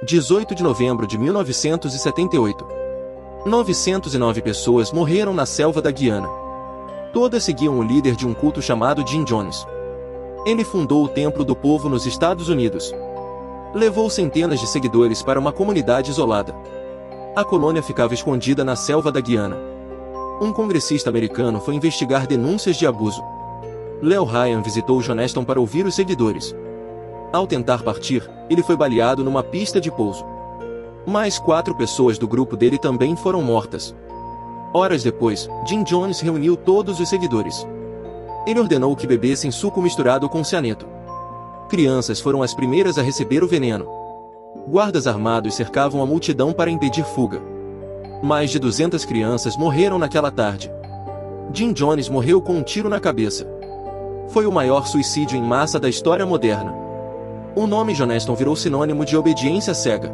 18 de novembro de 1978. 909 pessoas morreram na selva da Guiana. Todas seguiam o líder de um culto chamado Jim Jones. Ele fundou o Templo do Povo nos Estados Unidos. Levou centenas de seguidores para uma comunidade isolada. A colônia ficava escondida na selva da Guiana. Um congressista americano foi investigar denúncias de abuso. Leo Ryan visitou Johnston para ouvir os seguidores. Ao tentar partir, ele foi baleado numa pista de pouso. Mais 4 pessoas do grupo dele também foram mortas. Horas depois, Jim Jones reuniu todos os seguidores. Ele ordenou que bebessem suco misturado com cianeto. Crianças foram as primeiras a receber o veneno. Guardas armados cercavam a multidão para impedir fuga. Mais de 200 crianças morreram naquela tarde. Jim Jones morreu com um tiro na cabeça. Foi o maior suicídio em massa da história moderna. O nome Johnston virou sinônimo de obediência cega.